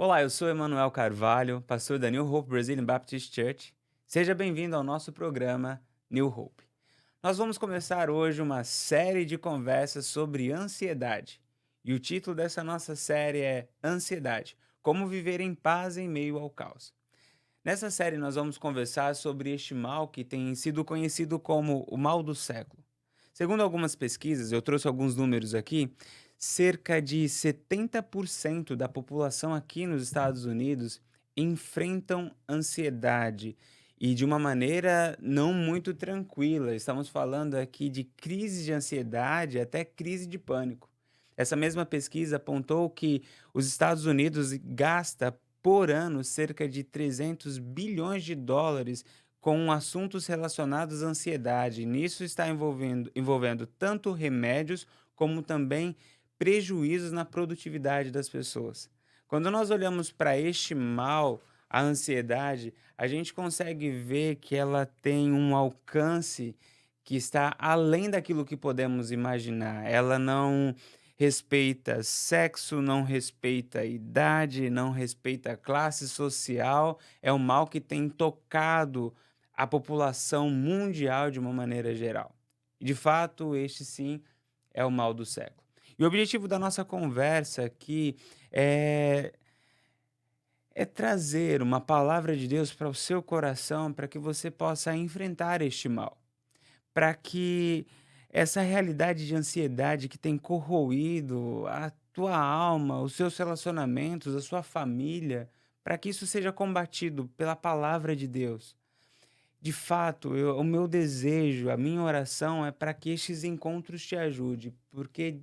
Olá, eu sou Emanuel Carvalho, pastor da New Hope Brazilian Baptist Church. Seja bem-vindo ao nosso programa New Hope. Nós vamos começar hoje uma série de conversas sobre ansiedade. E o título dessa nossa série é Ansiedade: Como viver em paz em meio ao caos. Nessa série nós vamos conversar sobre este mal que tem sido conhecido como o mal do século. Segundo algumas pesquisas, eu trouxe alguns números aqui, cerca de 70% da população aqui nos Estados Unidos enfrentam ansiedade e de uma maneira não muito tranquila. Estamos falando aqui de crise de ansiedade até crise de pânico. Essa mesma pesquisa apontou que os Estados Unidos gasta por ano cerca de 300 bilhões de dólares com assuntos relacionados à ansiedade. Nisso está envolvendo tanto remédios como também prejuízos na produtividade das pessoas. Quando nós olhamos para este mal, a ansiedade, a gente consegue ver que ela tem um alcance que está além daquilo que podemos imaginar. Ela não respeita sexo, não respeita idade, não respeita classe social. É um mal que tem tocado a população mundial de uma maneira geral. De fato, este sim é o mal do século. E o objetivo da nossa conversa aqui é, é trazer uma palavra de Deus para o seu coração para que você possa enfrentar este mal, para que essa realidade de ansiedade que tem corroído a tua alma, os seus relacionamentos, a sua família, para que isso seja combatido pela palavra de Deus. De fato, o meu desejo, a minha oração é para que estes encontros te ajude, porque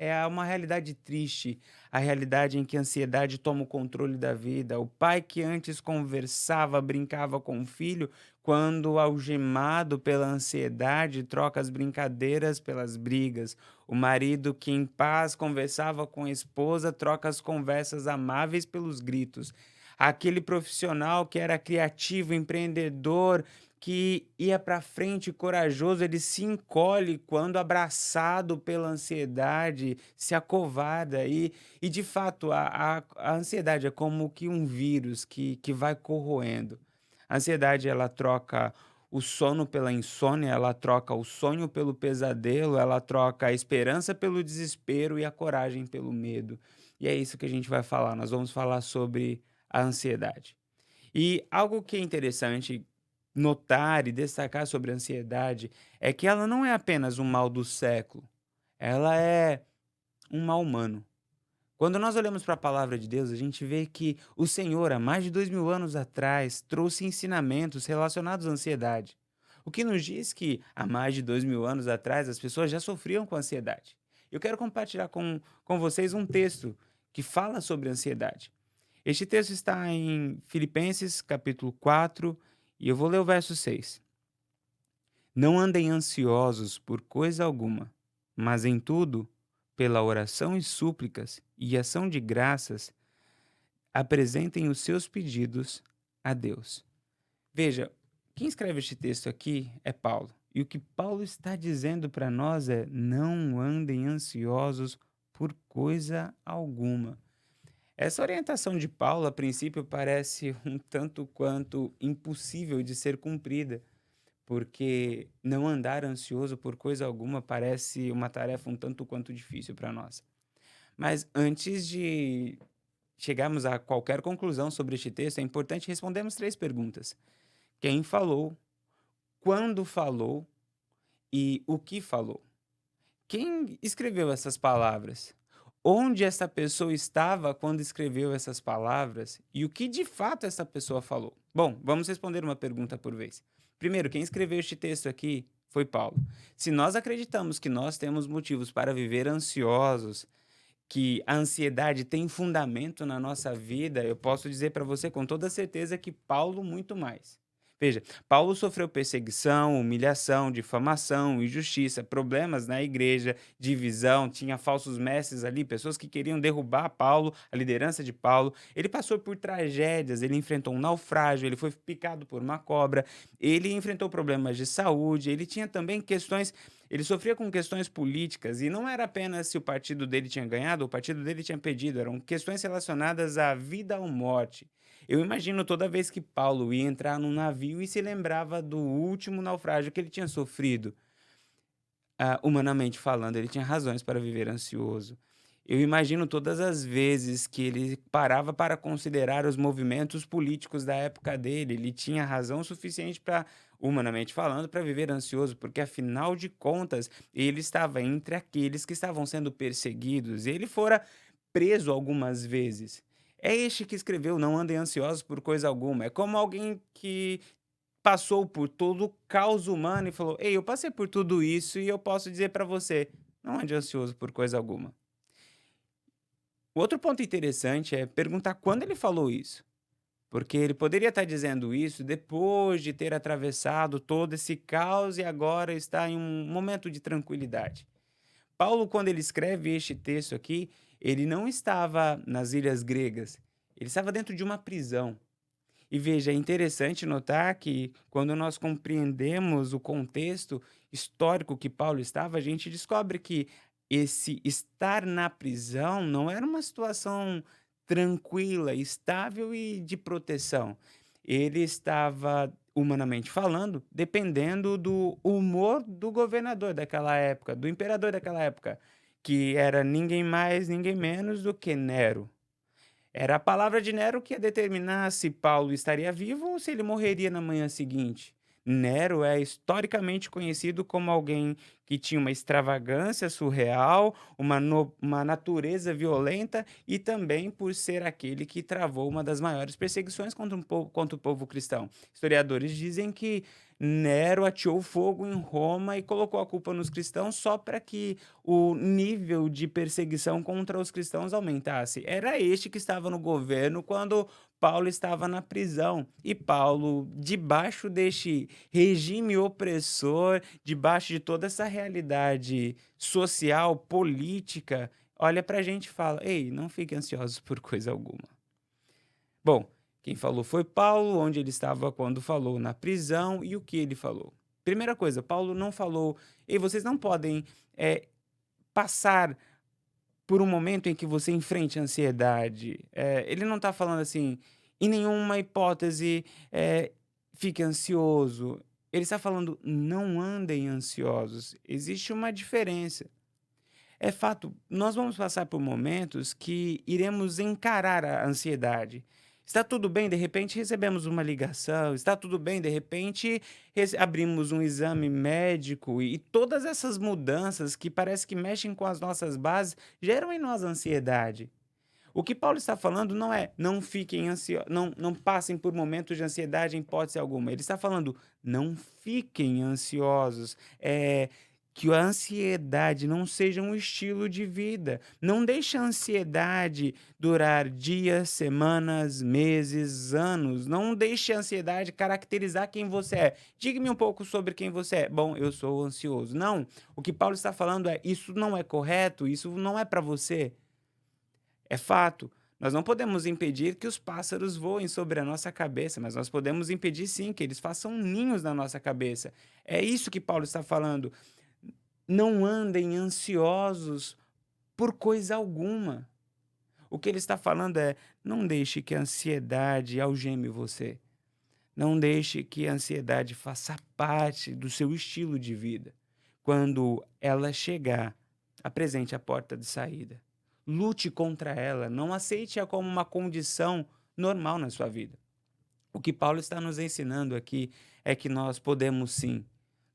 é uma realidade triste, a realidade em que a ansiedade toma o controle da vida. O pai que antes conversava, brincava com o filho, quando algemado pela ansiedade, troca as brincadeiras pelas brigas. O marido que em paz conversava com a esposa, troca as conversas amáveis pelos gritos. Aquele profissional que era criativo, empreendedor, que ia para frente corajoso, ele se encolhe quando abraçado pela ansiedade, se acovarda e de fato a ansiedade é como que um vírus que vai corroendo. A ansiedade ela troca o sono pela insônia, ela troca o sonho pelo pesadelo, ela troca a esperança pelo desespero e a coragem pelo medo. E é isso que a gente vai falar, nós vamos falar sobre a ansiedade. E algo que é interessante notar e destacar sobre a ansiedade é que ela não é apenas um mal do século, ela é um mal humano. Quando nós olhamos para a palavra de Deus, a gente vê que o Senhor, há mais de 2000 anos atrás, trouxe ensinamentos relacionados à ansiedade. O que nos diz que há mais de 2000 anos atrás as pessoas já sofriam com ansiedade. Eu quero compartilhar com vocês um texto que fala sobre ansiedade. Este texto está em Filipenses, capítulo 4, e eu vou ler o verso 6. Não andem ansiosos por coisa alguma, mas em tudo, pela oração e súplicas e ação de graças, apresentem os seus pedidos a Deus. Veja, quem escreve este texto aqui é Paulo. E o que Paulo está dizendo para nós é: não andem ansiosos por coisa alguma. Essa orientação de Paulo, a princípio, parece um tanto quanto impossível de ser cumprida, porque não andar ansioso por coisa alguma parece uma tarefa um tanto quanto difícil para nós. Mas antes de chegarmos a qualquer conclusão sobre este texto, é importante respondermos três perguntas: quem falou, quando falou e o que falou? Quem escreveu essas palavras? Onde essa pessoa estava quando escreveu essas palavras e o que de fato essa pessoa falou? Bom, vamos responder uma pergunta por vez. Primeiro, quem escreveu este texto aqui foi Paulo. Se nós acreditamos que nós temos motivos para viver ansiosos, que a ansiedade tem fundamento na nossa vida, eu posso dizer para você com toda certeza que Paulo muito mais. Veja, Paulo sofreu perseguição, humilhação, difamação, injustiça, problemas na igreja, divisão, tinha falsos mestres ali, pessoas que queriam derrubar Paulo, a liderança de Paulo. Ele passou por tragédias, ele enfrentou um naufrágio, ele foi picado por uma cobra, ele enfrentou problemas de saúde, ele tinha também questões, ele sofria com questões políticas e não era apenas se o partido dele tinha ganhado ou o partido dele tinha perdido, eram questões relacionadas à vida ou morte. Eu imagino toda vez que Paulo ia entrar num navio e se lembrava do último naufrágio que ele tinha sofrido, humanamente falando, ele tinha razões para viver ansioso. Eu imagino todas as vezes que ele parava para considerar os movimentos políticos da época dele, ele tinha razão suficiente para, humanamente falando, para viver ansioso, porque afinal de contas, ele estava entre aqueles que estavam sendo perseguidos, e ele fora preso algumas vezes. É este que escreveu Não andem ansiosos por coisa alguma. É como alguém que passou por todo o caos humano e falou: Ei, eu passei por tudo isso e eu posso dizer para você: não ande ansioso por coisa alguma. O outro ponto interessante é perguntar quando ele falou isso. Porque ele poderia estar dizendo isso depois de ter atravessado todo esse caos e agora está em um momento de tranquilidade. Paulo, quando ele escreve este texto aqui, ele não estava nas ilhas gregas, ele estava dentro de uma prisão. E veja, é interessante notar que quando nós compreendemos o contexto histórico que Paulo estava, a gente descobre que esse estar na prisão não era uma situação tranquila, estável e de proteção. Ele estava, humanamente falando, dependendo do humor do governador daquela época, do imperador daquela época, que era ninguém mais, ninguém menos do que Nero. Era a palavra de Nero que ia determinar se Paulo estaria vivo ou se ele morreria na manhã seguinte. Nero é historicamente conhecido como alguém que tinha uma extravagância surreal, uma natureza violenta e também por ser aquele que travou uma das maiores perseguições contra o povo cristão. Historiadores dizem que Nero ateou fogo em Roma e colocou a culpa nos cristãos só para que o nível de perseguição contra os cristãos aumentasse. Era este que estava no governo quando Paulo estava na prisão. E Paulo, debaixo deste regime opressor, debaixo de toda essa realidade social, política, olha para a gente e fala: Ei, não fiquem ansiosos por coisa alguma. Bom, quem falou foi Paulo, onde ele estava quando falou na prisão e o que ele falou. Primeira coisa, Paulo não falou: Ei, vocês não podem passar por um momento em que você enfrente a ansiedade. Ele não está falando assim, em nenhuma hipótese, fique ansioso. Ele está falando, não andem ansiosos. Existe uma diferença. É fato, nós vamos passar por momentos que iremos encarar a ansiedade. Está tudo bem, de repente recebemos uma ligação, está tudo bem, de repente abrimos um exame médico e todas essas mudanças que parece que mexem com as nossas bases geram em nós ansiedade. O que Paulo está falando não é não fiquem ansiosos, não passem por momentos de ansiedade em hipótese alguma. Ele está falando não fiquem ansiosos. Que a ansiedade não seja um estilo de vida. Não deixe a ansiedade durar dias, semanas, meses, anos. Não deixe a ansiedade caracterizar quem você é. Diga-me um pouco sobre quem você é. Bom, eu sou ansioso. Não, o que Paulo está falando é isso não é correto, isso não é para você. É fato. Nós não podemos impedir que os pássaros voem sobre a nossa cabeça, mas nós podemos impedir sim que eles façam ninhos na nossa cabeça. É isso que Paulo está falando. Não andem ansiosos por coisa alguma. O que ele está falando é: não deixe que a ansiedade algeme você. Não deixe que a ansiedade faça parte do seu estilo de vida. Quando ela chegar, apresente a porta de saída. Lute contra ela, não aceite-a como uma condição normal na sua vida. O que Paulo está nos ensinando aqui é que nós podemos sim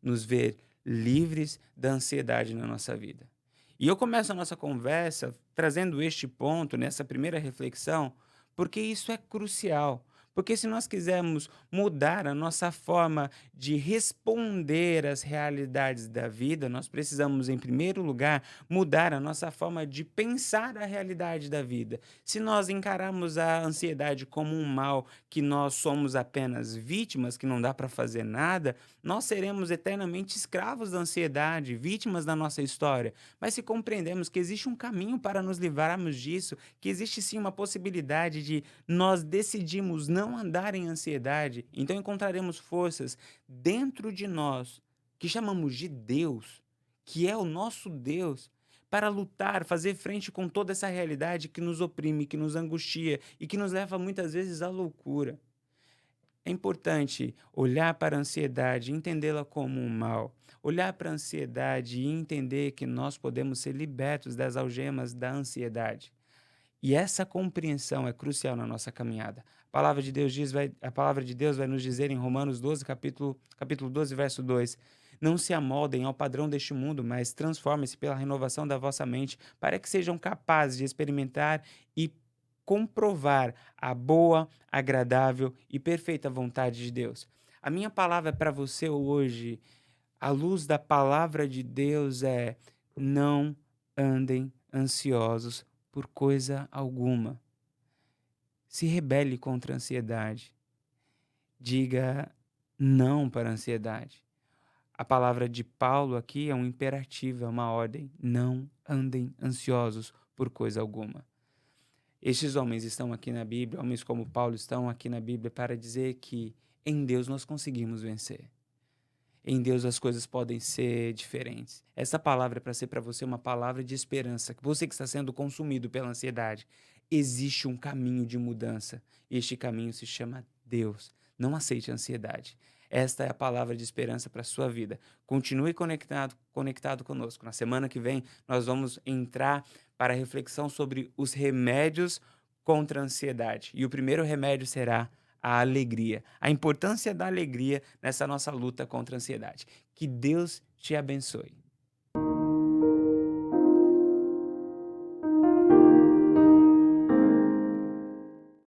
nos ver livres da ansiedade na nossa vida. E eu começo a nossa conversa trazendo este ponto, nessa primeira reflexão, porque isso é crucial. Porque se nós quisermos mudar a nossa forma de responder às realidades da vida, nós precisamos, em primeiro lugar, mudar a nossa forma de pensar a realidade da vida. Se nós encararmos a ansiedade como um mal, que nós somos apenas vítimas, que não dá para fazer nada, nós seremos eternamente escravos da ansiedade, vítimas da nossa história. Mas se compreendemos que existe um caminho para nos livrarmos disso, que existe sim uma possibilidade de nós decidirmos não andar em ansiedade, então encontraremos forças dentro de nós, que chamamos de Deus, que é o nosso Deus, para lutar, fazer frente com toda essa realidade que nos oprime, que nos angustia e que nos leva muitas vezes à loucura. É importante olhar para a ansiedade e entendê-la como um mal. Olhar para a ansiedade e entender que nós podemos ser libertos das algemas da ansiedade. E essa compreensão é crucial na nossa caminhada. A palavra de Deus vai nos dizer em Romanos 12, capítulo 12, verso 2: Não se amoldem ao padrão deste mundo, mas transformem-se pela renovação da vossa mente, para que sejam capazes de experimentar e comprovar a boa, agradável e perfeita vontade de Deus. A minha palavra para você hoje, à luz da palavra de Deus, é: não andem ansiosos por coisa alguma. Se rebele contra a ansiedade. Diga não para a ansiedade. A palavra de Paulo aqui é um imperativo, é uma ordem. Não andem ansiosos por coisa alguma. Estes homens estão aqui na Bíblia, homens como Paulo estão aqui na Bíblia para dizer que em Deus nós conseguimos vencer. Em Deus as coisas podem ser diferentes. Essa palavra é para ser para você uma palavra de esperança. Você que está sendo consumido pela ansiedade, existe um caminho de mudança. E este caminho se chama Deus. Não aceite a ansiedade. Esta é a palavra de esperança para a sua vida. Continue conectado conosco. Na semana que vem, nós vamos entrar para a reflexão sobre os remédios contra a ansiedade. E o primeiro remédio será a alegria, a importância da alegria nessa nossa luta contra a ansiedade. Que Deus te abençoe.